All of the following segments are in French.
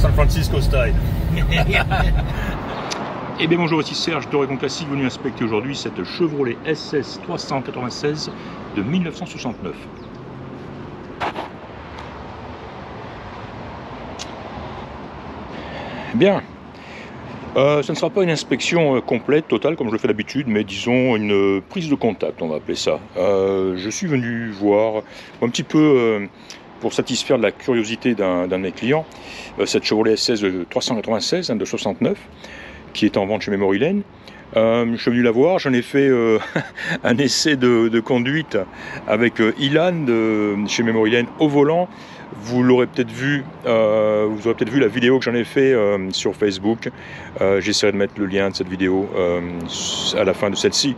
San Francisco style. Eh bien bonjour, ici Serge d'Oregon Classic, venu inspecter aujourd'hui cette Chevrolet SS 396 de 1969. Bien, ce ne sera pas une inspection complète, totale, comme je le fais d'habitude, mais disons une prise de contact, on va appeler ça. Je suis venu voir un petit peu, pour satisfaire de la curiosité d'un de mes clients, cette Chevrolet SS de 396, de 69, qui est en vente chez Memory Lane. Je suis venu la voir, j'en ai fait un essai de conduite avec Ilan chez Memory Lane au volant. Vous l'aurez peut-être vu, vous aurez peut-être vu la vidéo que j'en ai fait sur Facebook. J'essaierai de mettre le lien de cette vidéo à la fin de celle-ci.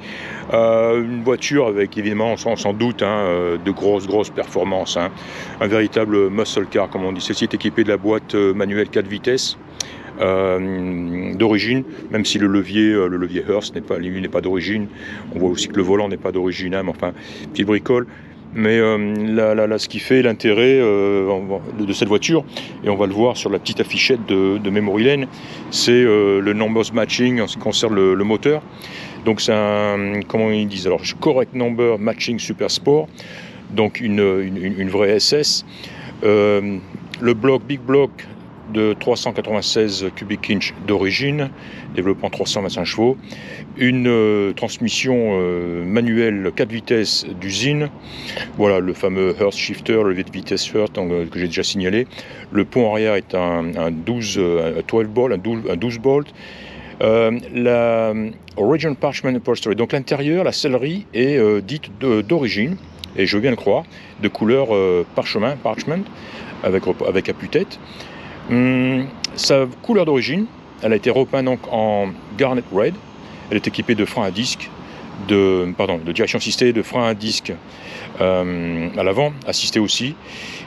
Une voiture avec évidemment, sans doute, de grosses performances. Un véritable muscle car, comme on dit. Celle-ci est équipée de la boîte manuelle 4 vitesses. D'origine, même si le levier Hurst n'est pas d'origine. On voit aussi que le volant n'est pas d'origine, mais enfin, petite bricole. Mais ce qui fait l'intérêt de cette voiture, et on va le voir sur la petite affichette de Memory Lane, c'est le numbers matching en ce qui concerne le moteur. Donc c'est un, comment ils disent, alors correct number matching super sport, donc une vraie SS. Le big block de 396 cubic inch d'origine, développant 325 chevaux, une transmission manuelle 4 vitesses d'usine, voilà le fameux Hurst shifter, le levier de vitesse Hurst que j'ai déjà signalé. Le pont arrière est un 12 bolt. La Original Parchment Upholstery, donc l'intérieur, la sellerie est dite d'origine, et je veux bien le croire, de couleur parchment, avec appuie-tête. Sa couleur d'origine, elle a été repeinte donc en Garnet Red. Elle est équipée de freins à disque, de direction assistée, de freins à disque à l'avant, assisté aussi.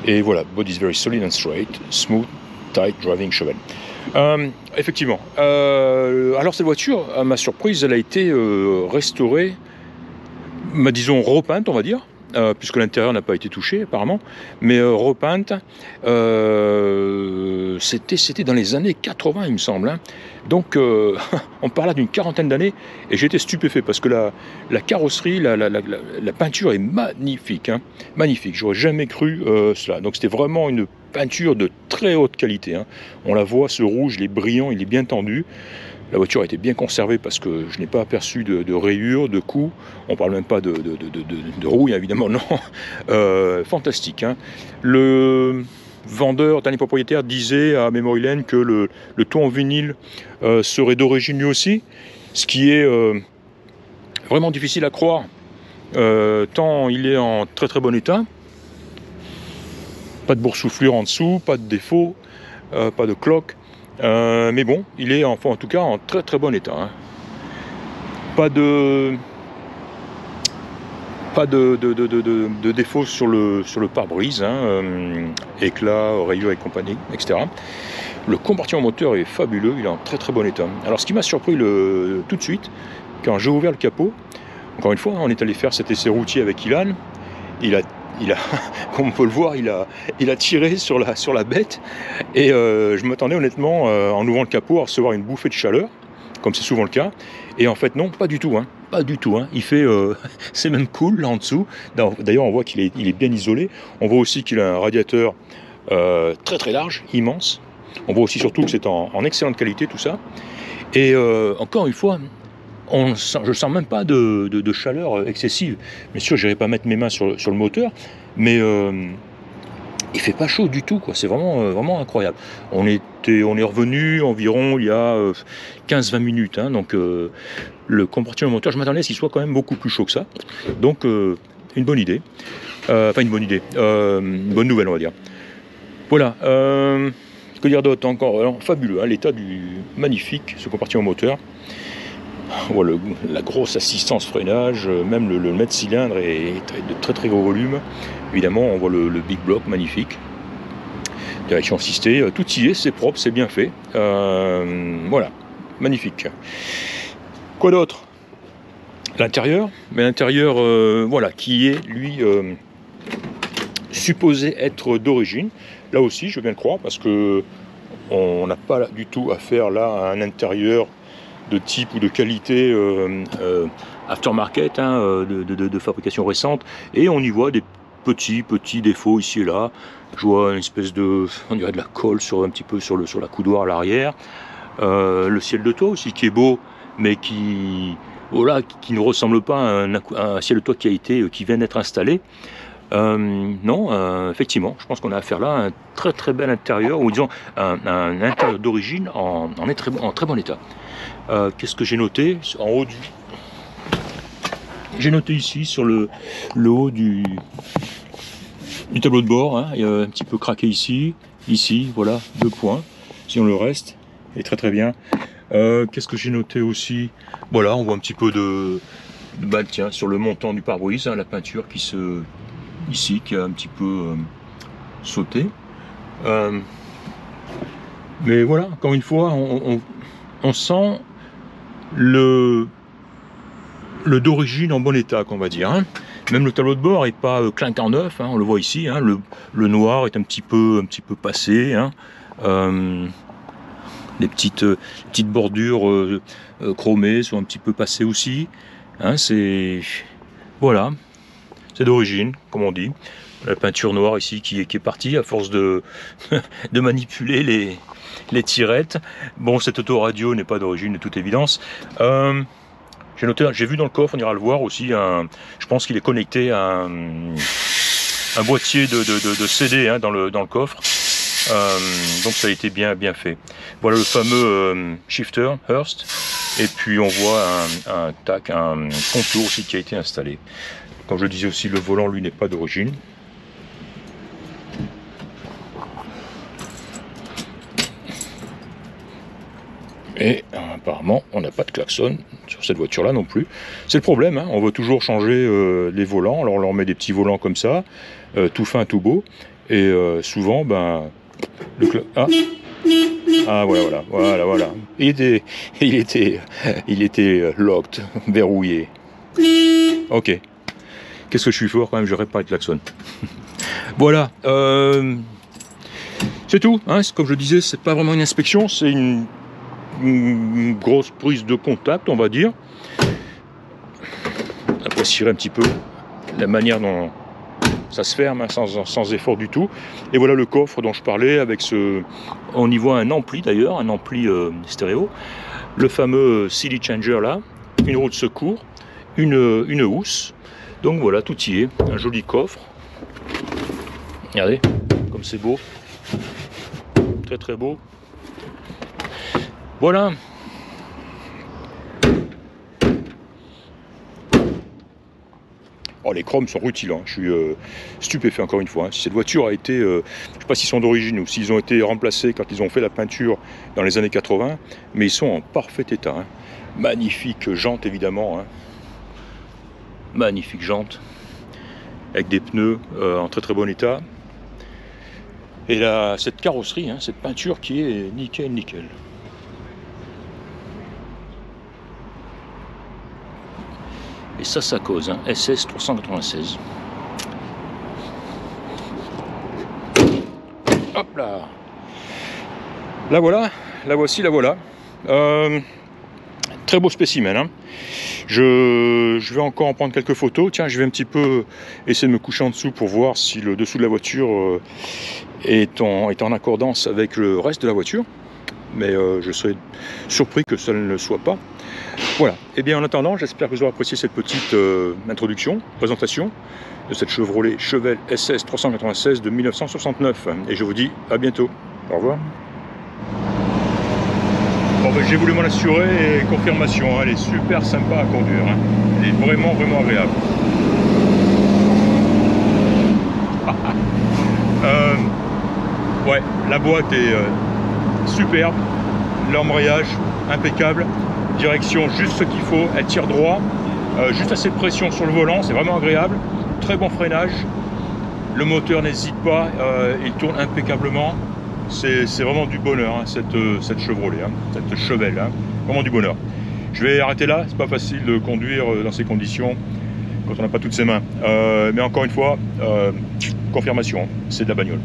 Et voilà, body is very solid and straight, smooth, tight driving cheval. Effectivement. Alors cette voiture, à ma surprise, elle a été restaurée, disons repeinte, on va dire. Puisque l'intérieur n'a pas été touché apparemment, mais repeinte, c'était dans les années 80 il me semble, donc on parle d'une quarantaine d'années, et j'étais stupéfait parce que la carrosserie, la peinture est magnifique, magnifique, j'aurais jamais cru cela, donc c'était vraiment une peinture de très haute qualité, on la voit, ce rouge il est brillant, il est bien tendu. La voiture a été bien conservée parce que je n'ai pas aperçu de rayures, de coups. On ne parle même pas de rouille, évidemment, non. Fantastique. Le vendeur, dernier propriétaire, disait à Memory Lane que le ton en vinyle serait d'origine lui aussi, ce qui est vraiment difficile à croire, tant il est en très bon état. Pas de boursouflure en dessous, pas de défaut, pas de cloque. Mais bon, il est en tout cas en très bon état. Pas de défaut sur le pare-brise, éclats, rayures et compagnie, etc. Le compartiment moteur est fabuleux, il est en très bon état. Alors ce qui m'a surpris tout de suite, quand j'ai ouvert le capot, encore une fois, on est allé faire cet essai routier avec Ilan, il a, comme on peut le voir, il a tiré sur la bête, et je m'attendais honnêtement, en ouvrant le capot, à recevoir une bouffée de chaleur, comme c'est souvent le cas, et en fait non, pas du tout, pas du tout, il fait, c'est même cool là en dessous. D'ailleurs on voit qu'il est bien isolé, on voit aussi qu'il a un radiateur très large, immense, on voit aussi surtout que c'est en excellente qualité tout ça, et encore une fois, je ne sens même pas de chaleur excessive. Bien sûr, je n'irai pas mettre mes mains sur le moteur, mais il fait pas chaud du tout, quoi. C'est vraiment incroyable. On est revenu environ il y a 15-20 minutes, donc le compartiment moteur, je m'attendais à ce qu'il soit quand même beaucoup plus chaud que ça. Donc une bonne idée. Enfin une bonne idée, une bonne nouvelle on va dire. Voilà. Que dire d'autre encore? Alors, fabuleux, l'état magnifique, ce compartiment moteur. On voit la grosse assistance freinage, même le mètre cylindre est de très gros volume. Évidemment, on voit le big block magnifique. Direction assistée, tout y est, c'est propre, c'est bien fait. Voilà, magnifique. Quoi d'autre? L'intérieur, mais l'intérieur, voilà, qui est lui supposé être d'origine. Là aussi, je veux bien le croire, parce que on n'a pas du tout affaire là à un intérieur de type ou de qualité aftermarket, hein, de fabrication récente, et on y voit des petits défauts ici et là. Je vois une espèce de, on dirait de la colle un petit peu sur la coudoir à l'arrière. Le ciel de toit aussi qui est beau, mais qui ne ressemble pas à un ciel de toit qui vient d'être installé. Non, effectivement, je pense qu'on a affaire là à un très bel intérieur, ou disons un intérieur d'origine en très bon état. Qu'est-ce que j'ai noté en haut j'ai noté ici sur le haut du tableau de bord, hein, il y a un petit peu craqué ici, voilà, 2 points. Sinon le reste est très bien. Qu'est-ce que j'ai noté aussi? Voilà, on voit un petit peu de tiens, sur le montant du pare-brise, hein, la peinture qui a un petit peu sauté. Mais voilà, encore une fois, on sent le d'origine en bon état, qu'on va dire, hein. Même le tableau de bord est pas clinquant neuf, hein, on le voit ici, hein, le noir est un petit peu passé, hein. Les petites bordures chromées sont un petit peu passées aussi, hein, voilà, c'est d'origine, comme on dit. La peinture noire ici qui est partie à force de manipuler les tirettes. Bon, cette autoradio n'est pas d'origine de toute évidence. J'ai vu dans le coffre, on ira le voir aussi, je pense qu'il est connecté à un boîtier de CD, hein, dans le coffre. Donc ça a été bien fait. Voilà le fameux shifter Hurst. Et puis on voit un contour aussi qui a été installé. Comme je le disais aussi, le volant lui n'est pas d'origine. Et apparemment, on n'a pas de klaxon sur cette voiture-là non plus. C'est le problème, hein, on veut toujours changer les volants. Alors on leur met des petits volants comme ça, tout fin, tout beau. Et souvent, ben, voilà. Il était locked, verrouillé. Ok. Qu'est-ce que je suis fort quand même, je répare le klaxon. Voilà. C'est tout, hein. Comme je le disais, c'est pas vraiment une inspection, c'est une grosse prise de contact, on va dire. Apprécier un petit peu la manière dont ça se ferme, hein, sans effort du tout. Et voilà le coffre dont je parlais, avec on y voit un ampli d'ailleurs, un ampli stéréo, le fameux CD changer là, une roue de secours, une housse. Donc voilà, tout y est, un joli coffre. Regardez, comme c'est beau, très beau. Voilà. Oh, les chromes sont rutilants, je suis stupéfait encore une fois, hein. Si cette voiture a été, je ne sais pas s'ils sont d'origine ou s'ils ont été remplacés quand ils ont fait la peinture dans les années 80, mais ils sont en parfait état, hein. Magnifique jante évidemment, hein. Magnifique jante, avec des pneus en très bon état. Et là, cette carrosserie, hein, cette peinture qui est nickel. Et ça cause, hein, SS 396. Hop là. La voilà. Très beau spécimen, hein. Je vais encore en prendre quelques photos. Tiens, je vais un petit peu essayer de me coucher en dessous pour voir si le dessous de la voiture est en accordance avec le reste de la voiture. Mais je serais surpris que ça ne le soit pas. Voilà, et bien en attendant, j'espère que vous aurez apprécié cette petite présentation de cette Chevrolet Chevelle SS 396 de 1969. Et je vous dis à bientôt. Au revoir. Bon, ben, j'ai voulu m'en assurer, et confirmation, hein, elle est super sympa à conduire, hein. Elle est vraiment agréable. Ouais, la boîte est superbe, l'embrayage impeccable. Direction juste ce qu'il faut, elle tire droit, juste assez de pression sur le volant, c'est vraiment agréable, très bon freinage, le moteur n'hésite pas, il tourne impeccablement, c'est vraiment du bonheur, hein, cette Chevrolet, hein, cette Chevelle, hein, vraiment du bonheur. Je vais arrêter là, c'est pas facile de conduire dans ces conditions quand on n'a pas toutes ses mains, mais encore une fois, confirmation, c'est de la bagnole.